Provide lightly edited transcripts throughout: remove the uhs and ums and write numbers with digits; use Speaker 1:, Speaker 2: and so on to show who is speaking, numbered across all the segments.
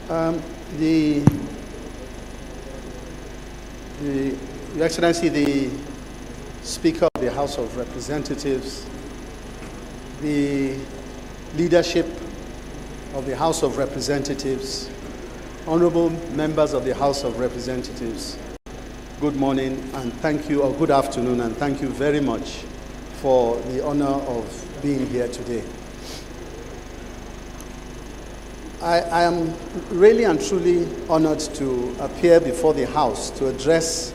Speaker 1: Your Excellency, the Speaker of the House of Representatives, the leadership of the House of Representatives, honorable members of the House of Representatives, good morning and thank you, or good afternoon, and thank you very much for the honor of being here today. I am really and truly honored to appear before the House to address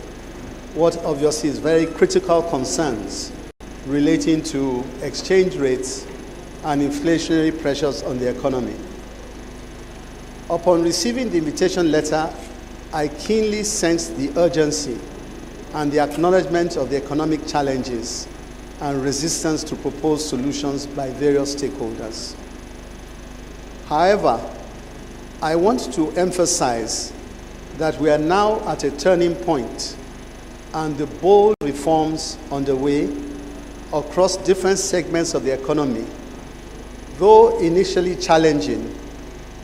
Speaker 1: what obviously is very critical concerns relating to exchange rates and inflationary pressures on the economy. Upon receiving the invitation letter, I keenly sensed the urgency and the acknowledgement of the economic challenges and resistance to proposed solutions by various stakeholders. However, I want to emphasize that we are now at a turning point, and the bold reforms underway across different segments of the economy, though initially challenging,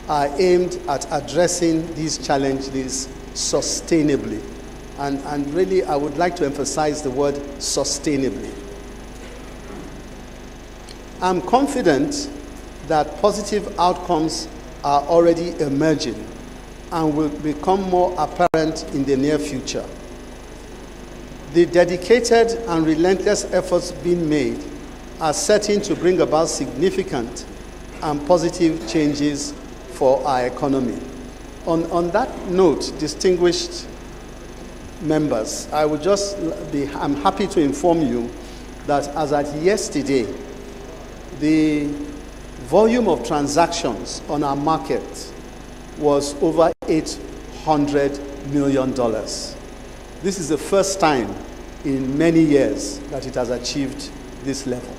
Speaker 1: are aimed at addressing these challenges sustainably. And really, I would like to emphasize the word sustainably. I'm confident that positive outcomes are already emerging and will become more apparent in the near future. The dedicated and relentless efforts being made are certain to bring about significant and positive changes for our economy. On that note, distinguished members, I'm happy to inform you that as at yesterday, the volume of transactions on our market was over $800 million. This is the first time in many years that it has achieved this level.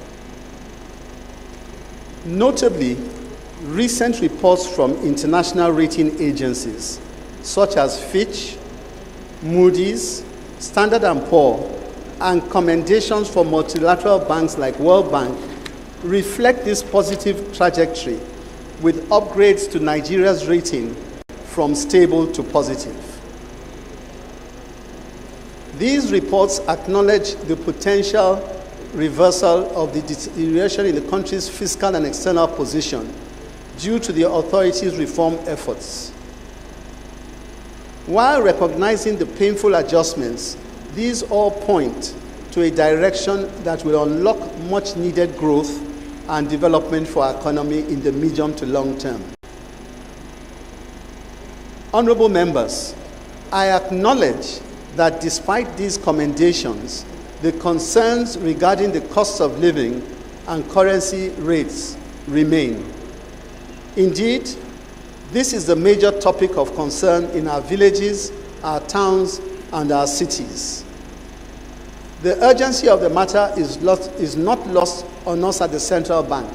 Speaker 1: Notably, recent reports from international rating agencies such as Fitch, Moody's, Standard & Poor's, and commendations from multilateral banks like World Bank reflect this positive trajectory, with upgrades to Nigeria's rating from stable to positive. These reports acknowledge the potential reversal of the deterioration in the country's fiscal and external position due to the authorities' reform efforts. While recognizing the painful adjustments, these all point to a direction that will unlock much needed growth and development for our economy in the medium to long term. Honorable members, I acknowledge that despite these commendations, the concerns regarding the cost of living and currency rates remain. Indeed, this is the major topic of concern in our villages, our towns, and our cities. The urgency of the matter is not lost on us at the Central Bank,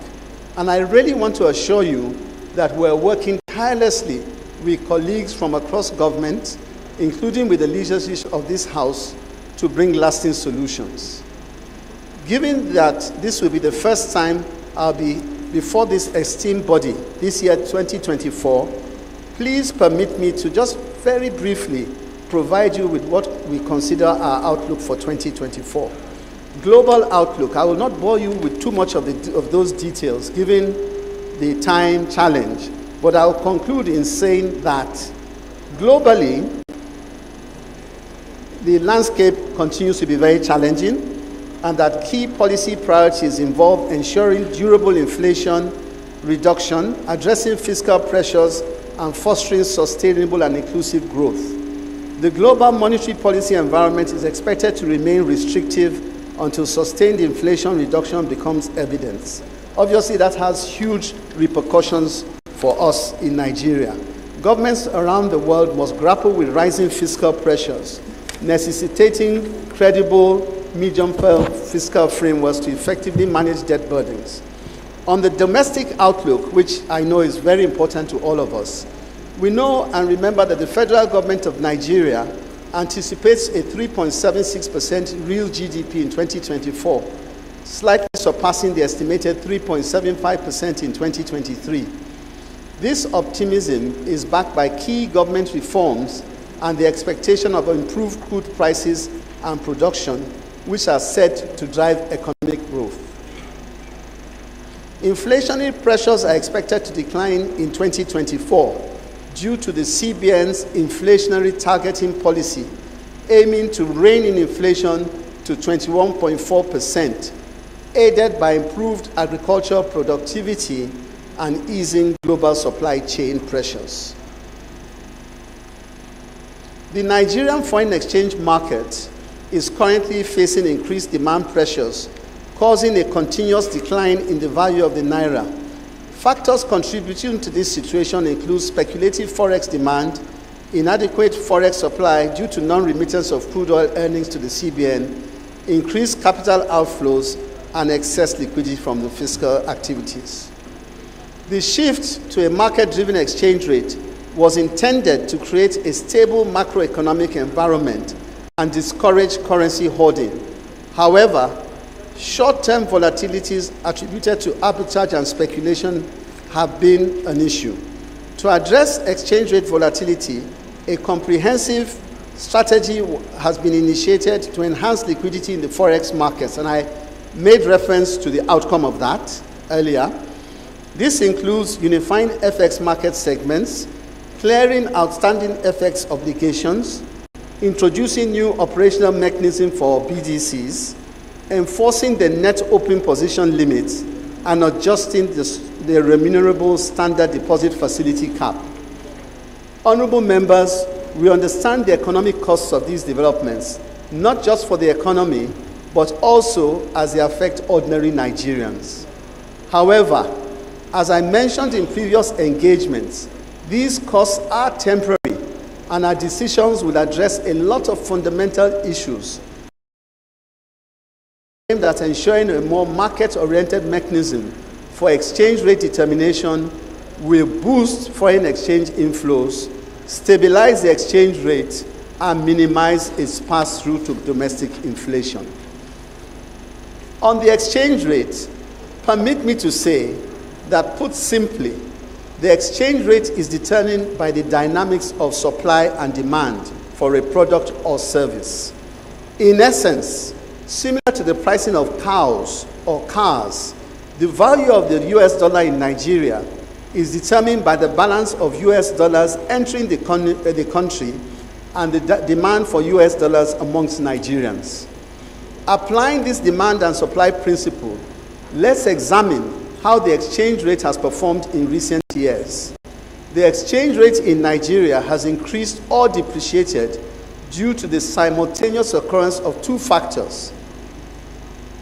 Speaker 1: and I really want to assure you that we're working tirelessly with colleagues from across government, including with the leadership of this House, to bring lasting solutions. Given that this will be the first time I'll be before this esteemed body this year, 2024, please permit me to just very briefly provide you with what we consider our outlook for 2024. Global outlook. I will not bore you with too much of those details given the time challenge, but I'll conclude in saying that globally, the landscape continues to be very challenging, and that key policy priorities involve ensuring durable inflation reduction, addressing fiscal pressures, and fostering sustainable and inclusive growth. The global monetary policy environment is expected to remain restrictive until sustained inflation reduction becomes evident. Obviously, that has huge repercussions for us in Nigeria. Governments around the world must grapple with rising fiscal pressures, necessitating credible medium-term fiscal frameworks to effectively manage debt burdens. On the domestic outlook, which I know is very important to all of us, we know and remember that the federal government of Nigeria anticipates a 3.76% real GDP in 2024, slightly surpassing the estimated 3.75% in 2023. This optimism is backed by key government reforms and the expectation of improved crude prices and production, which are set to drive economic growth. Inflationary pressures are expected to decline in 2024 due to the CBN's inflationary targeting policy, aiming to rein in inflation to 21.4%, aided by improved agricultural productivity and easing global supply chain pressures. The Nigerian foreign exchange market is currently facing increased demand pressures, causing a continuous decline in the value of the naira. Factors contributing to this situation include speculative forex demand, inadequate forex supply due to non-remittance of crude oil earnings to the CBN, increased capital outflows, and excess liquidity from the fiscal activities. The shift to a market-driven exchange rate was intended to create a stable macroeconomic environment and discourage currency hoarding. However, short-term volatilities attributed to arbitrage and speculation have been an issue. To address exchange rate volatility, a comprehensive strategy has been initiated to enhance liquidity in the forex markets, and I made reference to the outcome of that earlier. This includes unifying FX market segments, clearing outstanding FX obligations, introducing new operational mechanisms for BDCs, enforcing the net open position limits, and adjusting the remunerable standard deposit facility cap. Honorable members, we understand the economic costs of these developments, not just for the economy, but also as they affect ordinary Nigerians. However, as I mentioned in previous engagements, these costs are temporary, and our decisions will address a lot of fundamental issues aimed at ensuring a more market-oriented mechanism for exchange rate determination will boost foreign exchange inflows, stabilize the exchange rate, and minimize its pass-through to domestic inflation. On the exchange rate, permit me to say that, put simply, the exchange rate is determined by the dynamics of supply and demand for a product or service. In essence, similar to the pricing of cows or cars, the value of the US dollar in Nigeria is determined by the balance of US dollars entering the country and the demand for US dollars amongst Nigerians. Applying this demand and supply principle, let's examine how the exchange rate has performed in recent years. The exchange rate in Nigeria has increased or depreciated due to the simultaneous occurrence of two factors: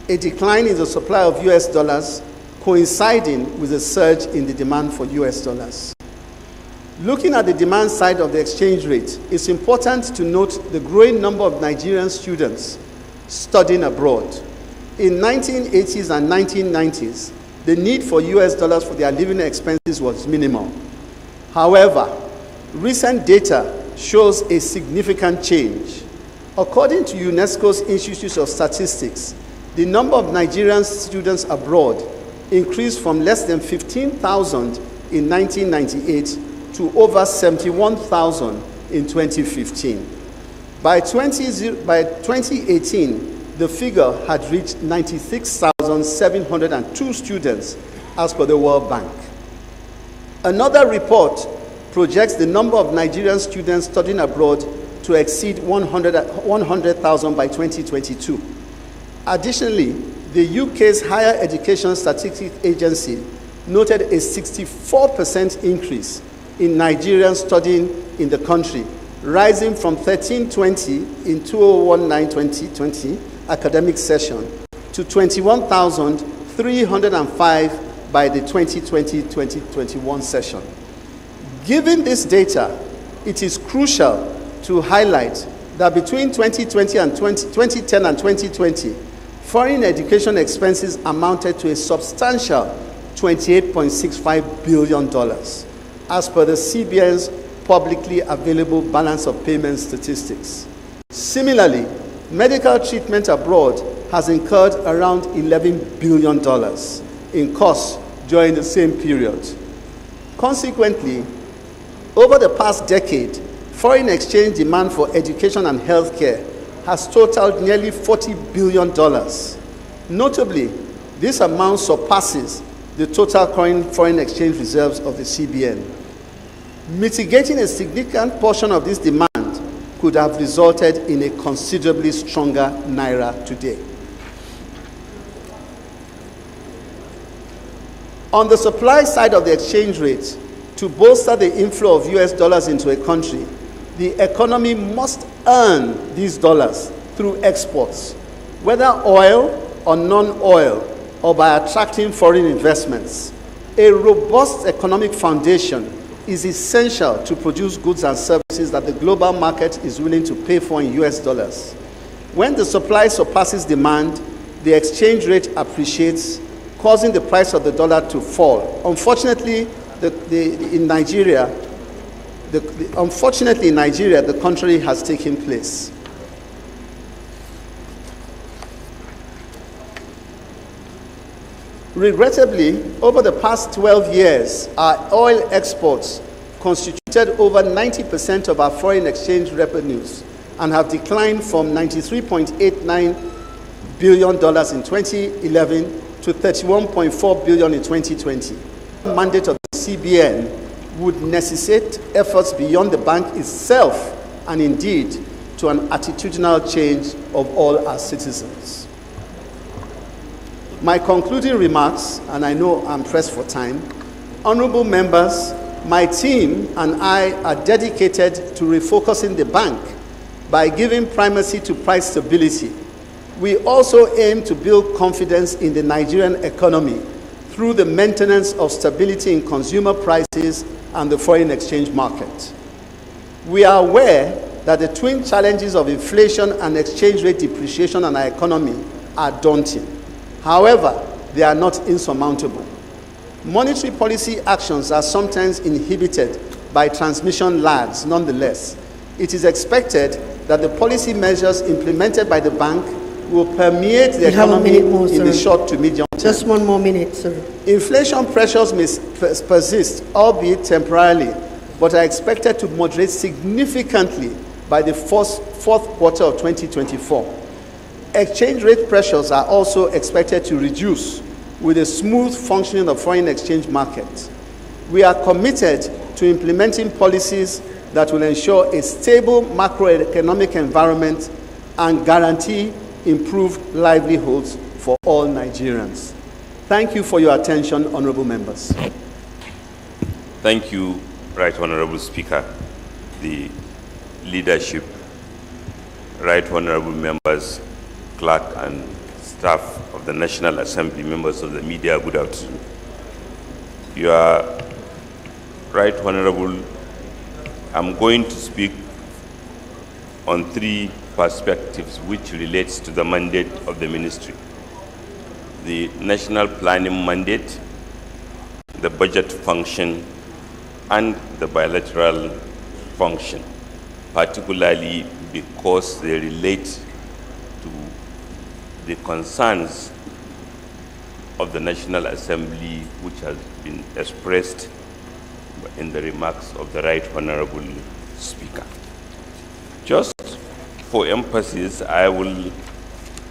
Speaker 1: a decline in the supply of US dollars coinciding with a surge in the demand for US dollars. Looking at the demand side of the exchange rate, it's important to note the growing number of Nigerian students studying abroad. In 1980s and 1990s, the need for US dollars for their living expenses was minimal. However, recent data shows a significant change. According to UNESCO's Institute of Statistics, the number of Nigerian students abroad increased from less than 15,000 in 1998 to over 71,000 in 2015. By 2018, the figure had reached 96,702 students, as per the World Bank. Another report projects the number of Nigerian students studying abroad to exceed 100,000 by 2022. Additionally, the UK's Higher Education Statistics Agency noted a 64% increase in Nigerians studying in the country, rising from 1,320 in 2019-2020 academic session to 21,305 by the 2020-2021 session. Given this data, it is crucial to highlight that between 2010 and 2020, foreign education expenses amounted to a substantial $28.65 billion, as per the CBN's publicly available balance of payments statistics. Similarly, medical treatment abroad has incurred around $11 billion in costs during the same period. Consequently, over the past decade, foreign exchange demand for education and healthcare has totaled nearly $40 billion. Notably, this amount surpasses the total current foreign exchange reserves of the CBN. Mitigating a significant portion of this demand could have resulted in a considerably stronger naira today. On the supply side of the exchange rate, to bolster the inflow of US dollars into a country, the economy must earn these dollars through exports, whether oil or non-oil, or by attracting foreign investments. A robust economic foundation is essential to produce goods and services that the global market is willing to pay for in US dollars. When the supply surpasses demand, the exchange rate appreciates, causing the price of the dollar to fall. Unfortunately, in Nigeria, the contrary has taken place. Regrettably, over the past 12 years, our oil exports constituted over 90% of our foreign exchange revenues and have declined from $93.89 billion in 2011 to $31.4 billion in 2020. The mandate of the CBN would necessitate efforts beyond the bank itself and indeed to an attitudinal change of all our citizens. My concluding remarks, and I know I'm pressed for time, honorable members, my team and I are dedicated to refocusing the bank by giving primacy to price stability. We also aim to build confidence in the Nigerian economy through the maintenance of stability in consumer prices and the foreign exchange market. We are aware that the twin challenges of inflation and exchange rate depreciation on our economy are daunting. However, they are not insurmountable. Monetary policy actions are sometimes inhibited by transmission lags. Nonetheless, it is expected that the policy measures implemented by the bank will permeate the economy in the short to medium term.
Speaker 2: Just 1 more minute, sir.
Speaker 1: Inflation pressures may persist, albeit temporarily, but are expected to moderate significantly by the fourth quarter of 2024. Exchange rate pressures are also expected to reduce with a smooth functioning of foreign exchange market. We are committed to implementing policies that will ensure a stable macroeconomic environment and guarantee improved livelihoods for all Nigerians. Thank you for your attention, honorable members.
Speaker 3: Thank you, Right Honorable Speaker, the leadership, Right Honorable members, clerk and staff of the National Assembly, members of the media, good afternoon. You are Right Honorable. I'm going to speak on 3 perspectives which relates to the mandate of the ministry: the national planning mandate, the budget function, and the bilateral function, particularly because they relate to the concerns of the National Assembly, which has been expressed in the remarks of the Right Honorable Speaker. Just for emphasis, I will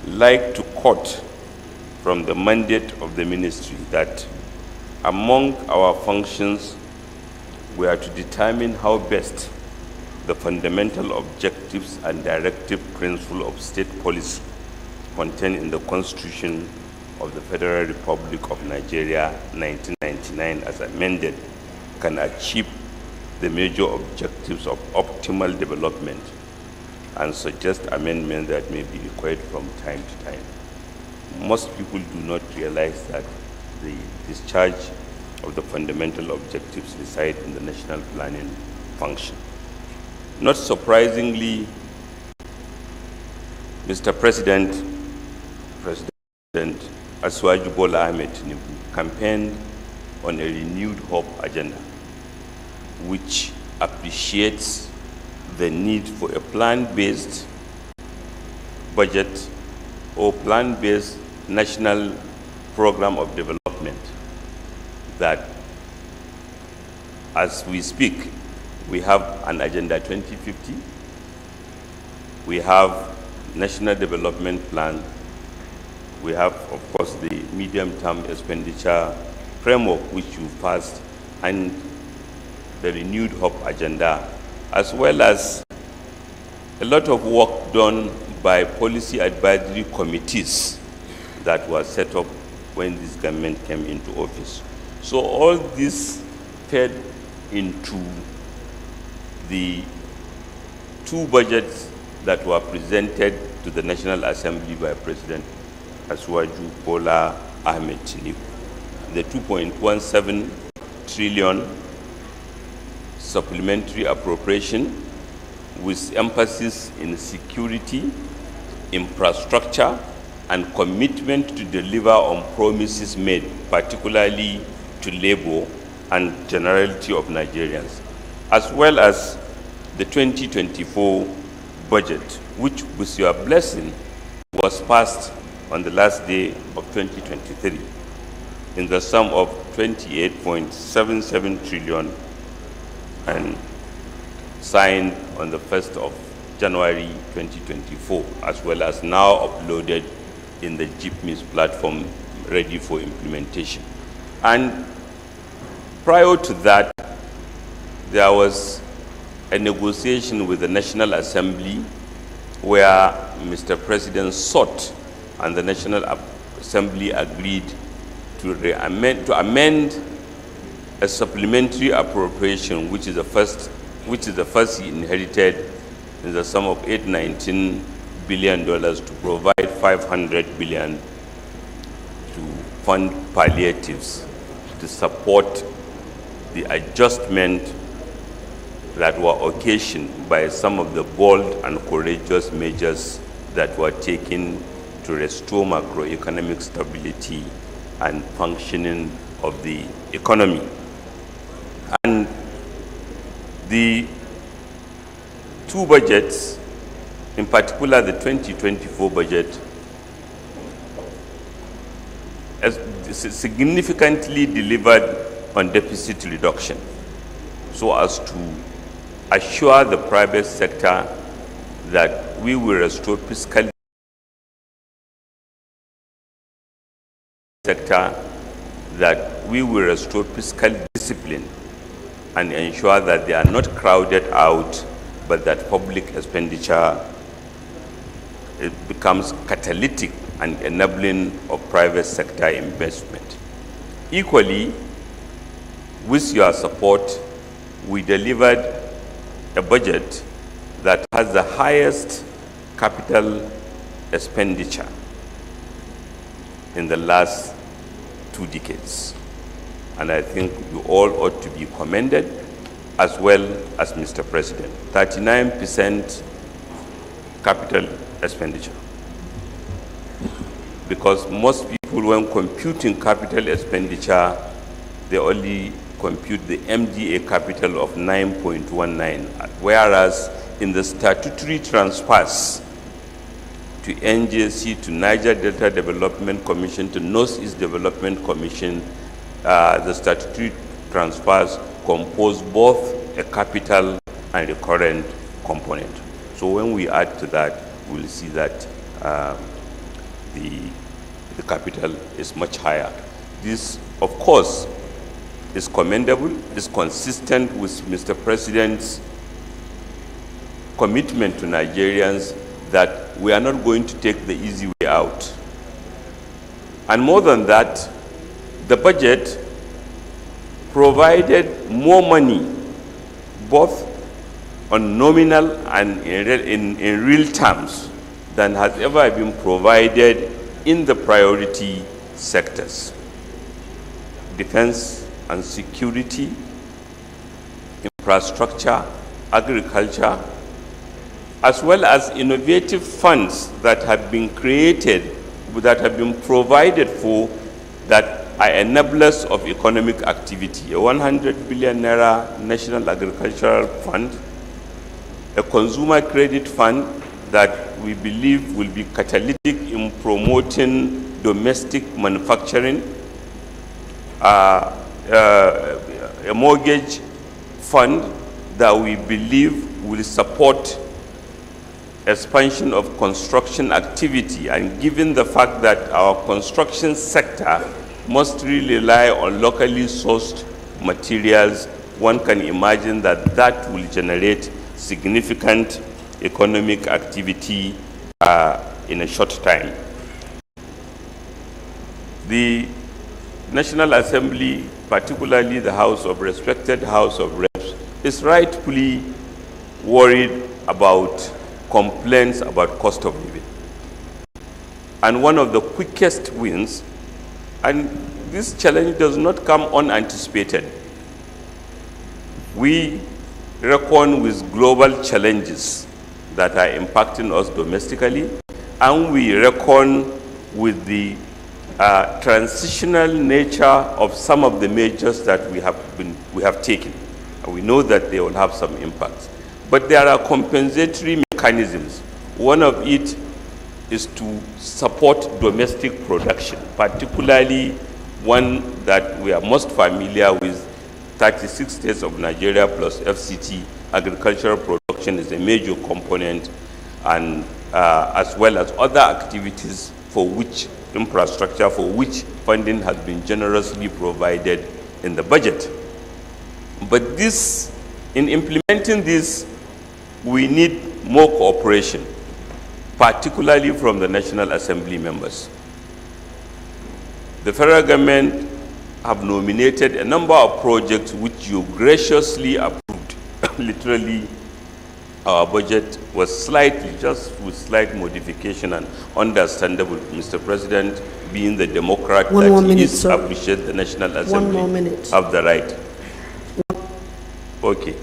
Speaker 3: like to quote from the mandate of the ministry that among our functions, we are to determine how best the fundamental objectives and directive principle of state policy contained in the Constitution of the Federal Republic of Nigeria 1999 as amended can achieve the major objectives of optimal development and suggest amendments that may be required from time to time. Most people do not realize that the discharge of the fundamental objectives reside in the national planning function. Not surprisingly, Mr. President Asiwaju Bola Ahmed Tinubu campaigned on a renewed hope agenda, which appreciates the need for a plan-based budget or plan-based national program of development that as we speak, we have an Agenda 2050, we have National Development Plan, we have, of course, the medium-term expenditure framework which you passed, and the renewed hope agenda, as well as a lot of work done by policy advisory committees that were set up when this government came into office. So all this fed into the two budgets that were presented to the National Assembly by President Asuwaju Bola Ahmed Tinubu. The 2.17 trillion supplementary appropriation with emphasis in security, infrastructure, and commitment to deliver on promises made, particularly to labor and generality of Nigerians, as well as the 2024 budget, which, with your blessing, was passed on the last day of 2023 in the sum of 28.77 trillion and signed on the 1st of January 2024, as well as now uploaded in the GPMIS platform, ready for implementation. And prior to that, there was a negotiation with the National Assembly where Mr. President sought and the National Assembly agreed to amend a supplementary appropriation, which is the first he inherited, in the sum of $819 billion to provide $500 billion to fund palliatives to support the adjustment that were occasioned by some of the bold and courageous measures that were taken to restore macroeconomic stability and functioning of the economy. And the two budgets, in particular the 2024 budget, has significantly delivered on deficit reduction so as to assure the private sector that we will restore fiscal discipline and ensure that they are not crowded out, but that public expenditure becomes catalytic and enabling of private sector investment. Equally, with your support, we delivered a budget that has the highest capital expenditure in the last 2 decades. And I think you all ought to be commended, as well as Mr. President. 39% capital expenditure. Because most people, when computing capital expenditure, they only compute the MDA capital of 9.19, whereas in the statutory transfers to NJC, to Niger Delta Development Commission, to Northeast Development Commission, the statutory transfers compose both a capital and a current component. So when we add to that, we'll see that the capital is much higher. This, of course, is commendable, is consistent with Mr. President's commitment to Nigerians that we are not going to take the easy way out. And more than that, the budget provided more money, both on nominal and in real terms, than has ever been provided in the priority sectors: defense and security, infrastructure, agriculture, as well as innovative funds that have been created, that have been provided for, that are enablers of economic activity. A 100 billion naira National Agricultural Fund, a consumer credit fund that we believe will be catalytic in promoting domestic manufacturing, a mortgage fund that we believe will support expansion of construction activity, and given the fact that our construction sector mostly rely on locally sourced materials, one can imagine that that will generate significant economic activity in a short time. The National Assembly, particularly the respected House of Reps, is rightfully worried about complaints about cost of living. And one of the quickest wins, and this challenge does not come unanticipated. We reckon with global challenges that are impacting us domestically, and we reckon with the transitional nature of some of the measures that we have taken. And we know that they will have some impacts. But there are compensatory mechanisms. One of it is to support domestic production, particularly one that we are most familiar with, 36 states of Nigeria plus FCT. Agricultural production is a major component, and as well as other activities for which infrastructure, for which funding has been generously provided in the budget. But this, in implementing this, we need more cooperation, particularly from the National Assembly members. The federal government have nominated a number of projects which you graciously approved. Literally, our budget was slightly, just with slight modification and understandable. Mr. President, being the Democrat that he is, appreciate the National Assembly have the right. Okay.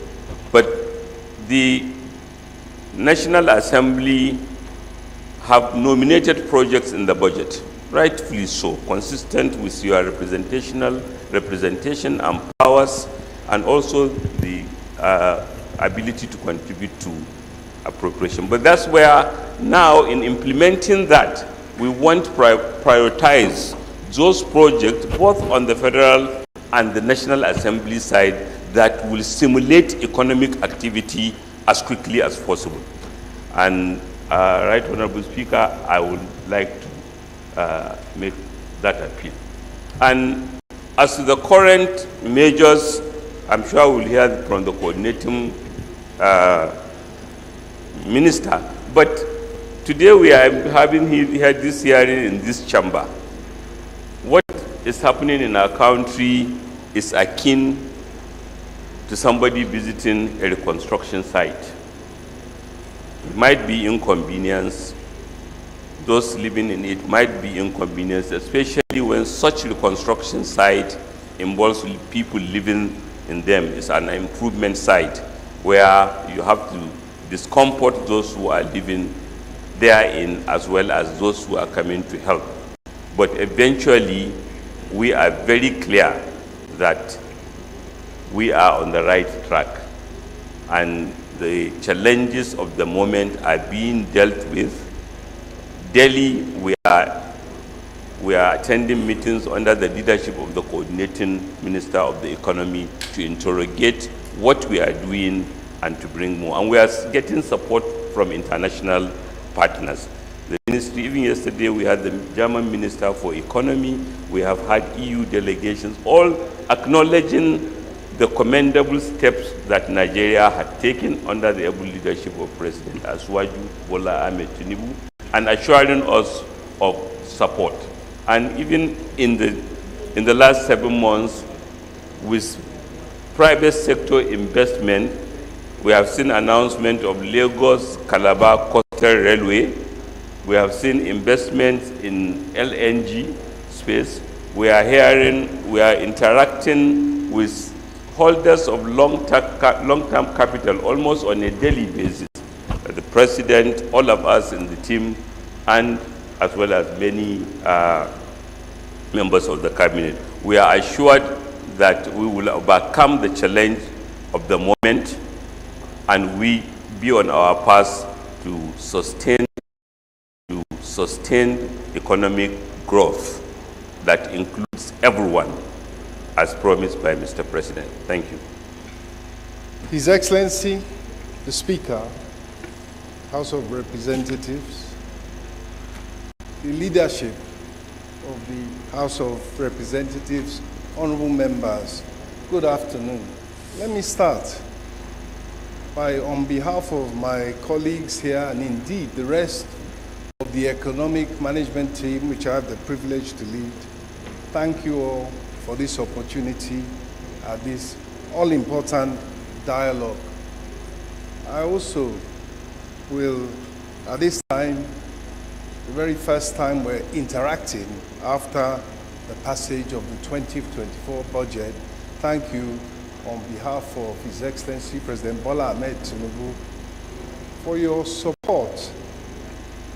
Speaker 3: But the National Assembly have nominated projects in the budget, rightfully so, consistent with your representation and powers, and also the ability to contribute to appropriation. But that's where now, in implementing that, we want to prioritize those projects both on the federal and the National Assembly side that will stimulate economic activity as quickly as possible. And Right Honorable Speaker, I would like to make that appeal. And as to the current measures, I'm sure we'll hear from the coordinating minister, but today we are having here this hearing in this chamber. What is happening in our country is akin to somebody visiting a reconstruction site. It might be inconvenience. Those living in it might be inconvenience, especially when such reconstruction site involves people living in them. It's an improvement site where you have to discomfort those who are living therein as well as those who are coming to help. But eventually, we are very clear that we are on the right track, and the challenges of the moment are being dealt with. Daily, we are attending meetings under the leadership of the coordinating minister of the economy to interrogate what we are doing and to bring more. And we are getting support from international partners. The ministry, even yesterday, we had the German Minister for Economy, we have had EU delegations, all acknowledging the commendable steps that Nigeria had taken under the able leadership of President Asuwaju Bola Ahmed Tinubu, and assuring us of support. And even in the last 7 months, with private sector investment, we have seen announcement of Lagos-Calabar Coastal Railway. We have seen investments in LNG space. We are interacting with holders of long-term capital almost on a daily basis. The President, all of us in the team, and as well as many members of the cabinet. We are assured that we will overcome the challenge of the moment, and we be on our path to sustain economic growth that includes everyone, as promised by Mr. President. Thank you.
Speaker 2: His Excellency, the Speaker, House of Representatives, the leadership of the House of Representatives, honorable members, good afternoon. Let me start by, on behalf of my colleagues here and indeed the rest of the economic management team, which I have the privilege to lead, thank you all for this opportunity at this all-important dialogue. I also will, at this time, the very first time we're interacting after the passage of the 2024 budget, thank you on behalf of His Excellency President Bola Ahmed Tinubu for your support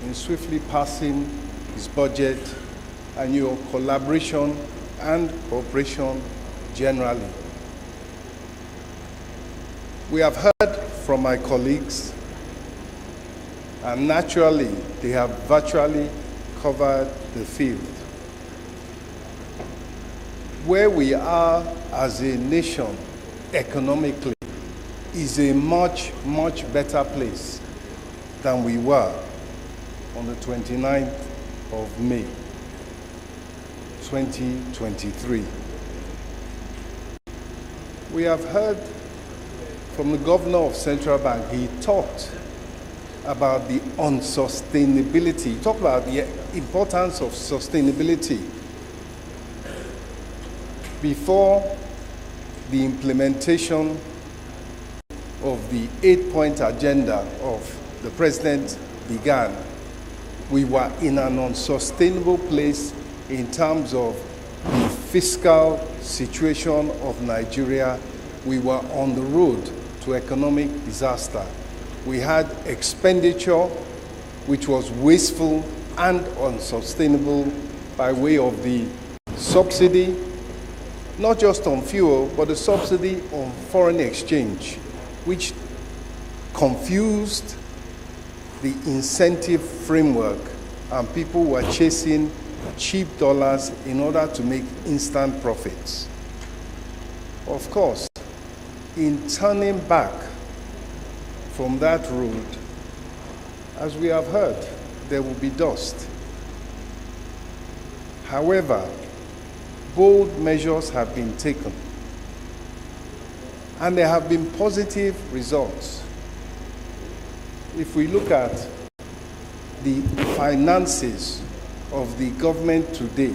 Speaker 2: in swiftly passing his budget and your collaboration and cooperation generally. We have heard from my colleagues, and naturally, they have virtually covered the field. Where we are as a nation economically is a much, much better place than we were on the 29th of May, 2023. We have heard from the Governor of Central Bank. He talked about the unsustainability. He talked about the importance of sustainability before the implementation of the 8-point agenda of the President began. We were in an unsustainable place in terms of the fiscal situation of Nigeria. We were on the road to economic disaster. We had expenditure which was wasteful and unsustainable by way of the subsidy, not just on fuel, but the subsidy on foreign exchange, which confused the incentive framework, and people were chasing cheap dollars in order to make instant profits. Of course, in turning back from that road, as we have heard, there will be dust. However, bold measures have been taken, and there have been positive results. If we look at the finances of the government today,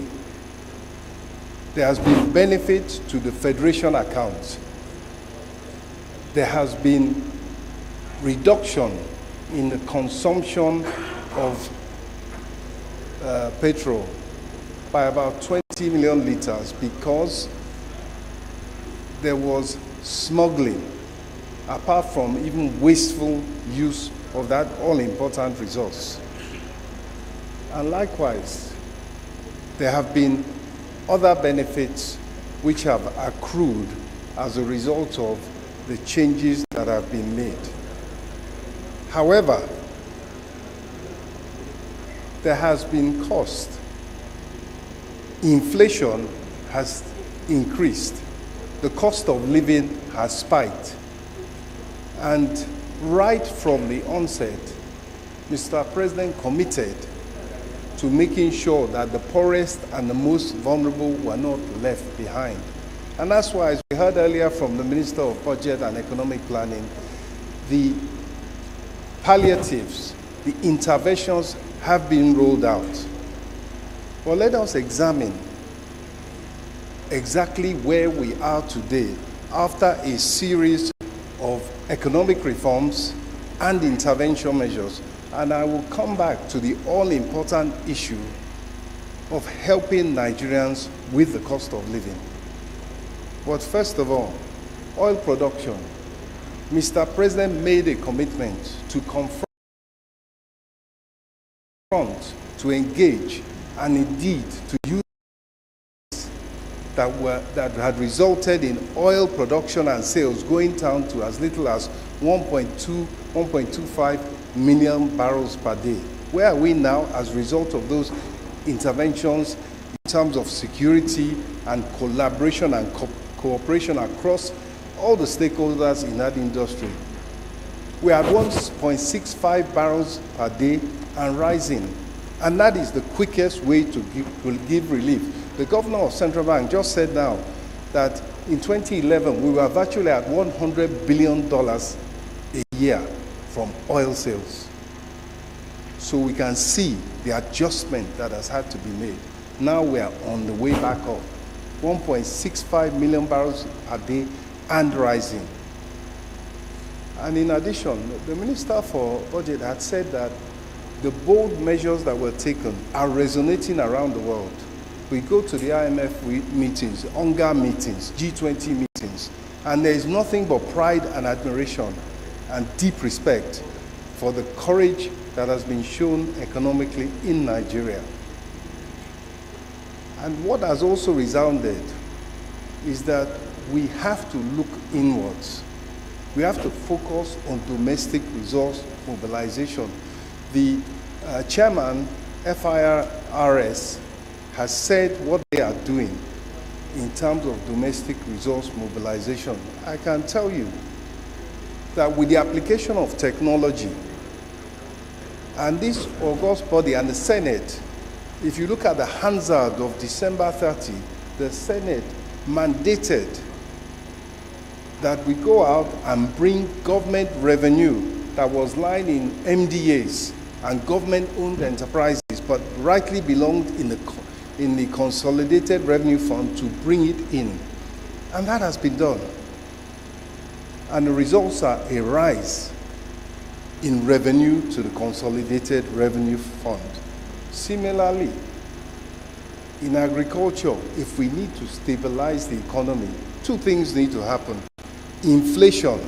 Speaker 2: there has been benefit to the Federation account. There has been reduction in the consumption of petrol by about 20 million liters because there was smuggling, apart from even wasteful use of that all-important resource. And likewise, there have been other benefits which have accrued as a result of the changes that have been made. However, there has been cost. Inflation has increased. The cost of living has spiked. And right from the onset, Mr. President committed to making sure that the poorest and the most vulnerable were not left behind. And that's why, as we heard earlier from the Minister of Budget and Economic Planning, the palliatives, the interventions have been rolled out. Well, let us examine exactly where we are today after a series of economic reforms and intervention measures. And I will come back to the all-important issue of helping Nigerians with the cost of living. But first of all, oil production. Mr. President made a commitment to confront, to engage, and indeed to use that had resulted in oil production and sales going down to as little as 1.25 million barrels per day. Where are we now as a result of those interventions in terms of security and collaboration and cooperation across all the stakeholders in that industry. We are at 1.65 barrels per day and rising. And that is the quickest way to give relief. The governor of Central Bank just said now that in 2011, we were virtually at $100 billion a year from oil sales. So we can see the adjustment that has had to be made. Now we are on the way back up. 1.65 million barrels a day and rising. And in addition, the Minister for Budget had said that the bold measures that were taken are resonating around the world. We go to the IMF meetings, UNGA meetings, G20 meetings, and there is nothing but pride and admiration and deep respect for the courage that has been shown economically in Nigeria. And what has also resounded is that we have to look inwards. We have to focus on domestic resource mobilization. The chairman, FIRS, has said what they are doing in terms of domestic resource mobilization. I can tell you that with the application of technology, and this august body and the Senate, if you look at the Hansard of December 30, the Senate mandated that we go out and bring government revenue that was lying in MDAs and government-owned enterprises, but rightly belonged in the Consolidated Revenue Fund, to bring it in. And that has been done. And the results are a rise in revenue to the Consolidated Revenue Fund. Similarly, in agriculture, if we need to stabilize the economy, two things need to happen. Inflation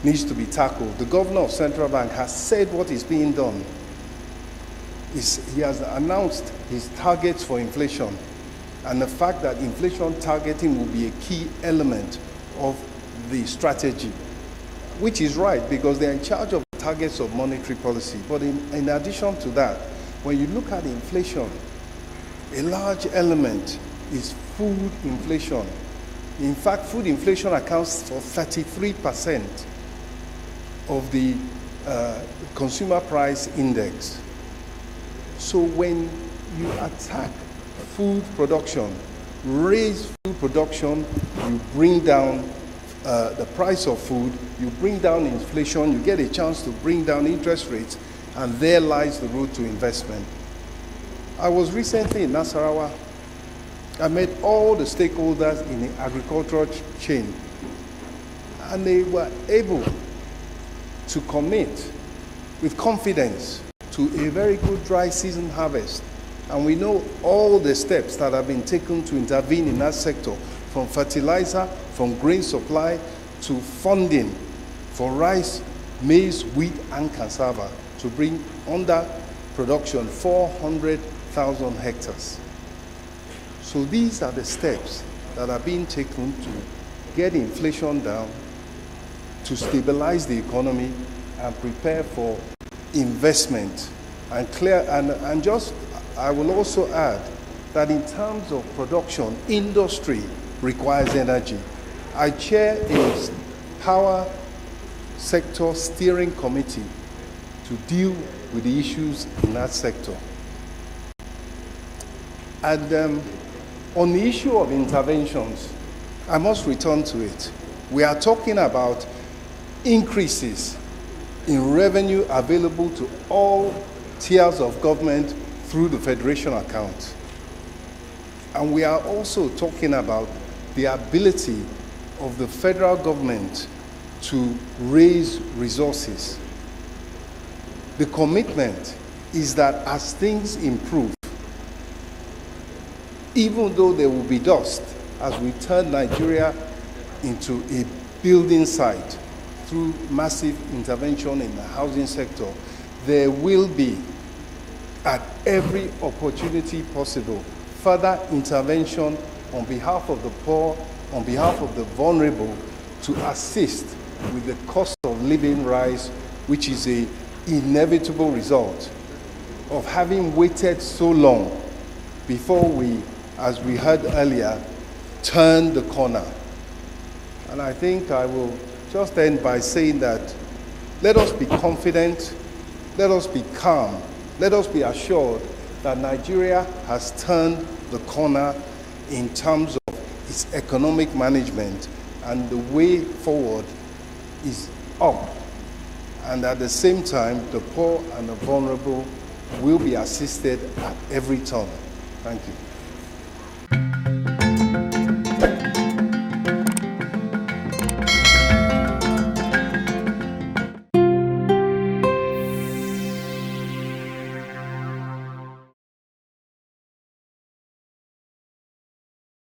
Speaker 2: needs to be tackled. The governor of Central Bank has said what is being done. He has announced his targets for inflation, and the fact that inflation targeting will be a key element of the strategy, which is right because they're in charge of the targets of monetary policy. But in addition to that, when you look at inflation, a large element is food inflation. In fact, food inflation accounts for 33% of the consumer price index. So when you attack food production, raise food production, you bring down the price of food, you bring down inflation, you get a chance to bring down interest rates, and there lies the road to investment. I was recently in Nasarawa. I met all the stakeholders in the agricultural chain, and they were able to commit with confidence to a very good dry season harvest. And we know all the steps that have been taken to intervene in that sector, from fertilizer, from grain supply, to funding for rice, maize, wheat, and cassava, to bring under production 400,000 hectares. So these are the steps that are being taken to get inflation down, to stabilize the economy, and prepare for investment. And I will also add that in terms of production, industry requires energy. I chair a power sector steering committee to deal with the issues in that sector. And on the issue of interventions, I must return to it. We are talking about increases in revenue available to all tiers of government through the federation account. And we are also talking about the ability of the federal government to raise resources. The commitment is that as things improve, even though there will be dust as we turn Nigeria into a building site through massive intervention in the housing sector, there will be, at every opportunity possible, further intervention on behalf of the poor, on behalf of the vulnerable, to assist with the cost of living rise, which is an inevitable result of having waited so long before we, as we heard earlier, turn the corner. And I think I will just end by saying that let us be confident, let us be calm, let us be assured that Nigeria has turned the corner in terms of its economic management, and the way forward is up. And at the same time, the poor and the vulnerable will be assisted at every turn. Thank you.